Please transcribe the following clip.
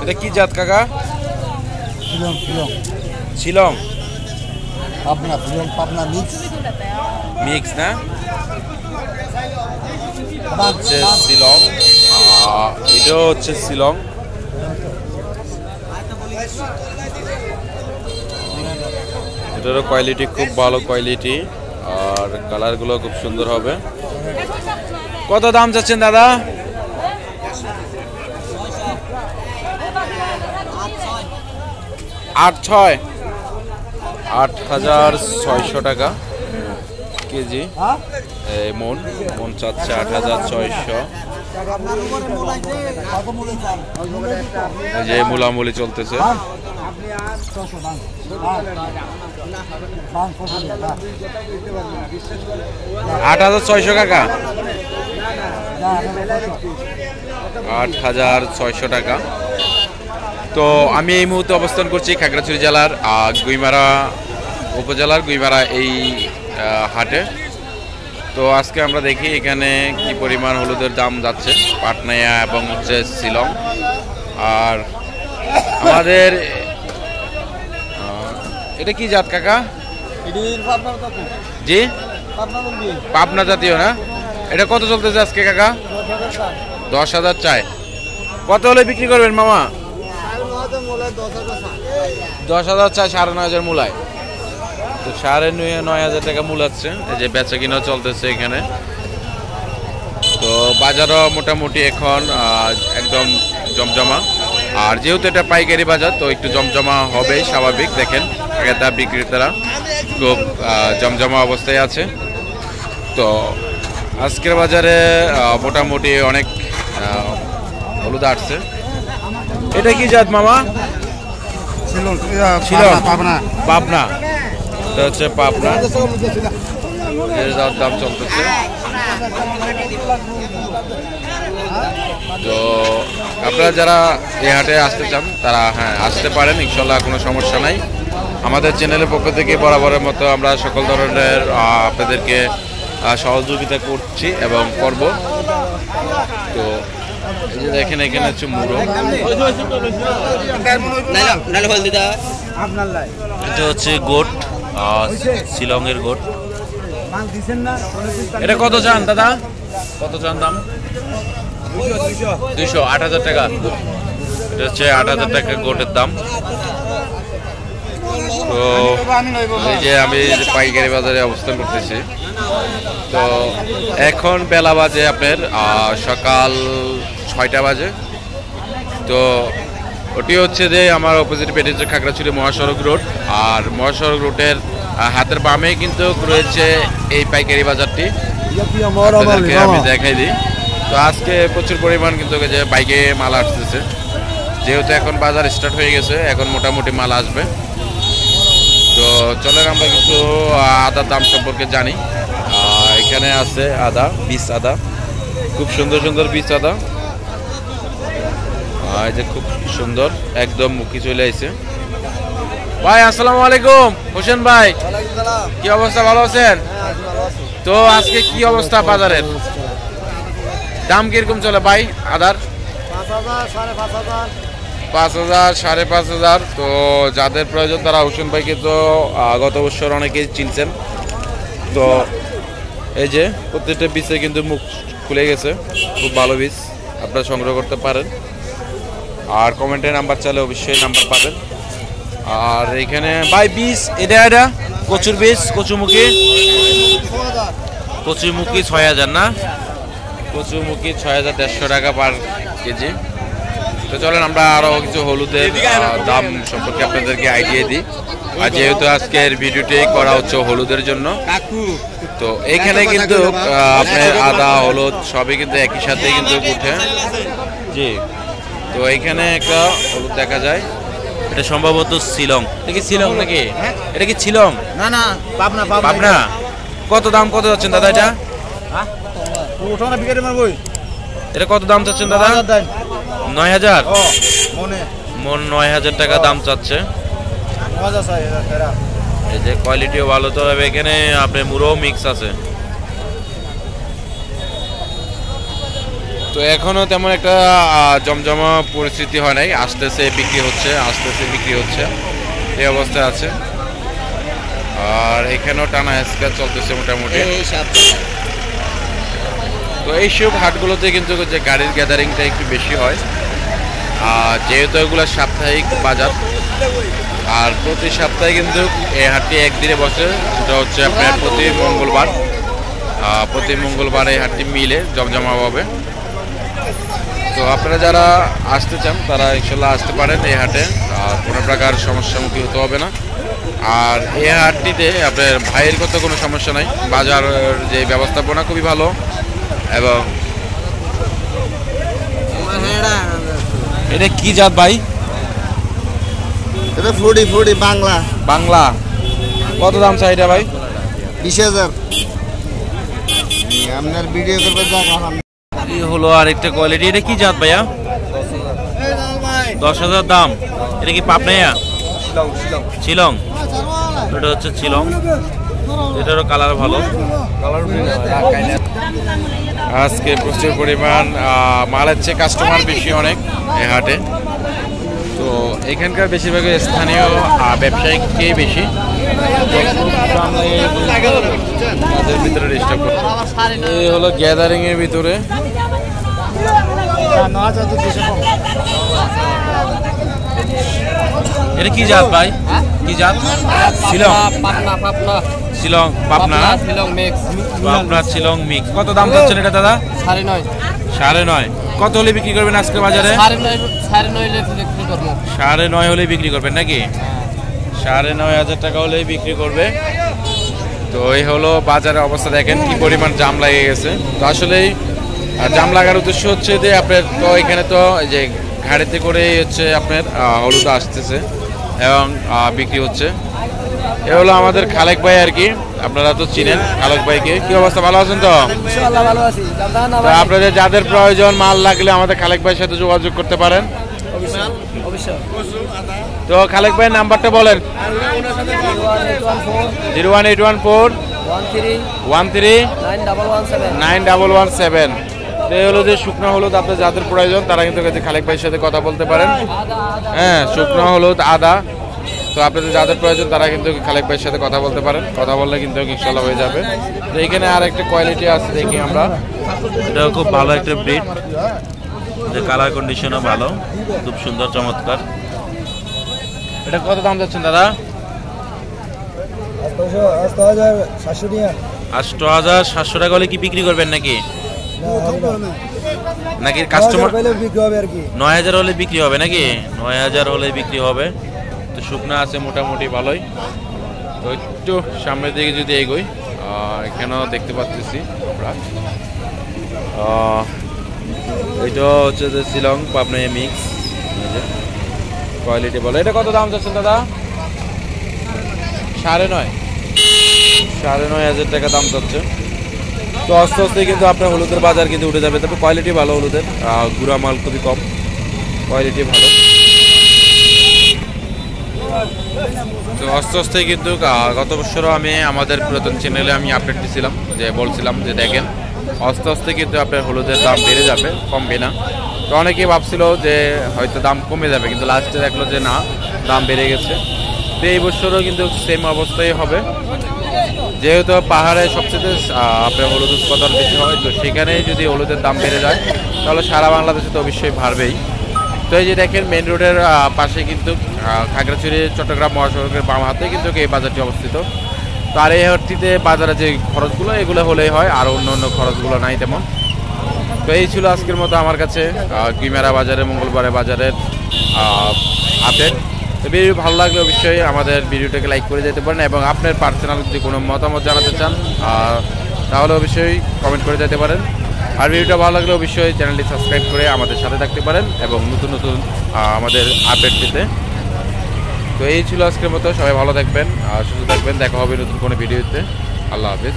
এটা কি জাত কাকা? শিলং পাবনা মিক্স না? হচ্ছে শিলং, এটাও হচ্ছে শিলং। এটারও কোয়ালিটি খুব ভালো কোয়ালিটি, আর কালারগুলো খুব সুন্দর হবে। কত দাম চাচ্ছেন দাদা? 8,600 টাকা কেজি। মন চাচ্ছে 8,600। যে মুলামুলি চলতেছে। 8,600 কাকা, 8,600 টাকা। তো আমি এই মুহূর্তে অবস্থান করছি খাগড়াছড়ি জেলার গুইমারা উপজেলার গুইমারা এই হাটে। তো আজকে আমরা দেখি এখানে কি পরিমাণ হলুদের দাম যাচ্ছে পাটনাইয়া এবং হচ্ছে শিলং। আর আমাদের এটা কি জাত কাকা? জি, পাবনা জাতীয় না? এটা কত চলতেছে আজকে কাকা? 10,000 চাই। কত হলে বিক্রি করবেন মামা? 10,000 চাই, 9,500 মূলায়। তো 9,500 টাকা মূলাচ্ছে। এই যে বেচা কিনা চলতেছে এখানে। তো বাজারও মোটামুটি এখন একদম জমজমা। আর যেহেতু এটা পাইকারি বাজার, তো একটু জমজমা হবে স্বাভাবিক। দেখেন ক্রেতা বিক্রেতারা খুব জমজমা অবস্থায় আছে। তো আজকের বাজারে মোটামুটি অনেক হলুদ আসছে। এটা কি জাত মামা? পাবনা। এটা হচ্ছে পাবনা, এর দাম চলতেছে। তো আপনারা যারা এই হাটে আসতে চান তারা আসতে পারেন, ইনশাল্লাহ কোনো সমস্যা নাই। আমাদের চ্যানেলের পক্ষ থেকে বরাবরের মতো আমরা সকল ধরনের আপনাদেরকে সহযোগিতা করছি এবং করব। তো এই যে দেখেন এখানে হচ্ছে মুড়ো, এটা হচ্ছে গোট, শিলংয়ের গোট। এটা কত চান দাদা? কত চান দাম? 200, 8,000 টাকা। এটা হচ্ছে 8,000 টাকা গোটের দাম। তো এই যে আমি পাইকারি বাজারে অবস্থান করতেছি। তো এখন বেলা বাজে আপনার সকাল 6টা বাজে। তো ওটি হচ্ছে যে আমার অপোজিট পেটে হচ্ছে খাগড়াছড়ি মহাসড়ক রোড। আর মহাসড়ক রোডের হাতের বামে কিন্তু রয়েছে এই পাইকারি বাজারটি, আমি দেখাই দিই। তো আজকে প্রচুর পরিমাণ কিন্তু যে বাইকে মাল আসতেছে, যেহেতু এখন বাজার স্টার্ট হয়ে গেছে, এখন মোটামুটি মাল আসবে। তো চলেন আমরা কিছু আদার দাম সম্পর্কে জানি। এখানে আছে আদা, বীজ আদা, খুব সুন্দর সুন্দর বীজ আদা। এই যে খুব সুন্দর, একদম মুখী চলে আইছে। ভাই আসসালামু আলাইকুম। হোসেন ভাই, কি অবস্থা? ভালো আছেন? তো আজকে কি অবস্থা বাজারের? দাম কিরকম চলে ভাই আদার? 5,000, 5,500। তো যাদের প্রয়োজন তারা হোসেন ভাইকে তো গত বছর অনেকেই চিনছেন। তো এই যে প্রত্যেকটা বীজে কিন্তু মুখ খুলে গেছে, খুব ভালো বীজ, আপনারা সংগ্রহ করতে পারেন। আর কমেন্টে নাম্বার চাইলে অবশ্যই নাম্বার পাবেন। আর এখানে ভাই বীজ এটা কচুর বীজ, কচুমুখী 6,000 না? কচুমুখী 6,150 টাকা পার কেজি। তো চলেন আমরা আরো কিছু হলুদের দাম সম্পর্কে আপনাদেরকে আইডিয়া দিই। আর যেহেতু আজকের ভিডিওটি করা হচ্ছে হলুদের জন্য, তো এখানে কিন্তু আপনার আদা হলুদ সবই কিন্তু একই সাথে কিন্তু উঠে। জি, তো এইখানে একটা হলুদ দেখা যায়, এটা সম্ভবত শিলং। এটা কি শিলং নাকি? এটা কি শিলং? না না, পাবনা। পাবনা। কত দাম কত যাচ্ছেন দাদা এটা? এটা কত দাম চাচ্ছেন দাদা? 9,000 মন, 9,000 টাকা দাম চাচ্ছে। এই যে কোয়ালিটিও ভালো, তো এখানে আপনার মুরো মিক্স আছে। তো এখনো তেমন একটা জমজমা পরিস্থিতি হয় নাই, আসতেছে বিক্রি হচ্ছে, এই অবস্থায় আছে। আর এখানেও টানা হেসকা চলতেছে মোটামুটি। তো এইসব হাটগুলোতে কিন্তু যে গাড়ির গ্যাদারিংটা একটু বেশি হয়, যেহেতু এগুলো সাপ্তাহিক বাজার, আর প্রতি সপ্তাহে কিন্তু এই হাটটি একদিনে বসে, সেটা হচ্ছে আপনার প্রতি মঙ্গলবার এই হাটটি মিলে জমজমাভাবে। তো আপনারা যারা আসতে চান তারা ইনশাল্লাহ আসতে পারেন এই হাটে, কোনো প্রকার সমস্যার মুখী হতে হবে না। আর এই হাটটিতে আপনার ভাইয়ের কত কোনো সমস্যা নাই, বাজার যে ব্যবস্থাপনা খুবই ভালো। এবং এটা কি জাত ভাই? এটা ফুডি বাংলা। কত দাম চাই এটা ভাই? 20,000। আপনার ভিডিও করবে জায়গা এই হলো আরেকটা কোয়ালিটি। এটা কি জাত ভাইয়া? 10,000 দাম। এটা কি পাবনাইয়া? শিলং। এটা হচ্ছে শিলং, এটারও কালার ভালো। আজকে প্রচুর পরিমাণ মাল আছে, কাস্টমার বেশি অনেক এই হাটে। তো এখানকার বেশিরভাগ স্থানীয় ব্যবসায়িককেই বেশি। ভিতরে ডিস্টার্ব করছে। এই হলো গ্যাদারিং এর ভিতরে। এটা কি জাত ভাই? কি জাত? পাবনা শিলং মিক্স। কত দাম চাচ্ছেন এটা দাদা? 9.5। কত হলে বিক্রি করবেন আজকে বাজারে? 9.5 হলে বিক্রি করবেন নাকি? 9.5 টাকা হলে বিক্রি করবে। তো এই হলো বাজারের অবস্থা, দেখেন কি পরিমাণ জাম লাগে গেছে। তো আসলেই জাম লাগার উদ্দেশ্য হচ্ছে যে আপনার, তো এখানে তো এই যে গাড়িতে করে হচ্ছে আপনার হলুদ আসতেছে এবং বিক্রি হচ্ছে। এ হলো আমাদের খালেক ভাই আর কি, আপনারা তো চিনেন খালেক ভাইকে। কি অবস্থা, ভালো আছেন তো? আপনাদের যাদের প্রয়োজন মাল লাগলে আমাদের খালেক ভাইয়ের সাথে যোগাযোগ করতে পারেন। তো খালেক ভাইয়ের নাম্বারটা বলেন। 01841391117। তো এই হলো যে শুকনো হলুদ, আপনার যাদের প্রয়োজন তারা কিন্তু খালেক ভাইয়ের সাথে কথা বলতে পারেন। হ্যাঁ, শুকনো হলুদ, আদা। তো আপনাদের যাদের প্রয়োজন তারা কিন্তু খালেক ভাইয়ের সাথে কথা বলতে পারেন, কথা বললে কিন্তু ইনশাল্লাহ হয়ে যাবে। তো এখানে আর একটা কোয়ালিটি আছে, দেখি আমরা। এটাও খুব ভালো একটা ব্রিড, যে কালার কন্ডিশনও ভালো, খুব সুন্দর চমৎকার। এটা কত দাম যাচ্ছেন দাদা? 8,700 টাকা হলে কি বিক্রি করবেন নাকি? কাস্টমার 9,000 হলে বিক্রি হবে নাকি? 9,000 হলে বিক্রি হবে। তো শুকনা আছে মোটামুটি ভালোই। তো একটু সামনের দিকে যদি এগোই, এখানেও দেখতে পাচ্ছি আমরা, এটা হচ্ছে যে শিলং পাবনা মিক্স কোয়ালিটি বলে। এটা কত দাম চাচ্ছেন দাদা? 9,500 টাকা দাম চাচ্ছে। তো আস্তে আস্তে কিন্তু আপনার হলুদের বাজার কিন্তু উঠে যাবে। তবে কোয়ালিটি ভালো হলুদের, গুঁড়া মাল খুবই কম, কোয়ালিটি ভালো। তো আস্তে আস্তে কিন্তু গত বছরও আমি আমাদের পুরাতন চ্যানেলে আমি আপডেট দিয়েছিলাম, যে বলছিলাম যে দেখেন আস্তে আস্তে কিন্তু আপনার হলুদের দাম বেড়ে যাবে, কমবে না। তো অনেকেই ভাবছিল যে হয়তো দাম কমে যাবে, কিন্তু লাস্টে দেখলো যে না, দাম বেড়ে গেছে। তো এই বছরও কিন্তু সেম অবস্থায় হবে, যেহেতু পাহাড়ে সবচেয়ে আপনার হলুদ উৎপাদন বেশি হয়। তো সেখানে যদি হলুদের দাম বেড়ে যায় তাহলে সারা বাংলাদেশে তো অবশ্যই বাড়বেই। তো এই যে দেখেন মেন রোডের পাশে কিন্তু খাগড়াছড়ি চট্টগ্রাম মহাসড়কের বাম হাতে কিন্তু এই বাজারটি অবস্থিত। তো আর এই হাটটিতে বাজারে যে খরচগুলো এগুলো হলেই হয়, আর অন্য অন্য খরচগুলো নাই তেমন। তো এই ছিল আজকের মতো আমার কাছে গুইমারা বাজারে মঙ্গলবারে বাজারের আপডেট। তো ভিডিও ভালো লাগলে অবশ্যই আমাদের ভিডিওটাকে লাইক করে যেতে পারেন, এবং আপনার পার্সোনাল যদি কোনো মতামত জানাতে চান তাহলে অবশ্যই কমেন্ট করে যেতে পারেন। আর ভিডিওটা ভালো লাগলে অবশ্যই চ্যানেলটি সাবস্ক্রাইব করে আমাদের সাথে থাকতে পারেন এবং নতুন নতুন আমাদের আপডেট পেতে। তো এই ছিল আজকের মতো, সবাই ভালো থাকবেন, সুস্থ থাকবেন, দেখা হবে নতুন কোনো ভিডিওতে। আল্লাহ হাফিজ।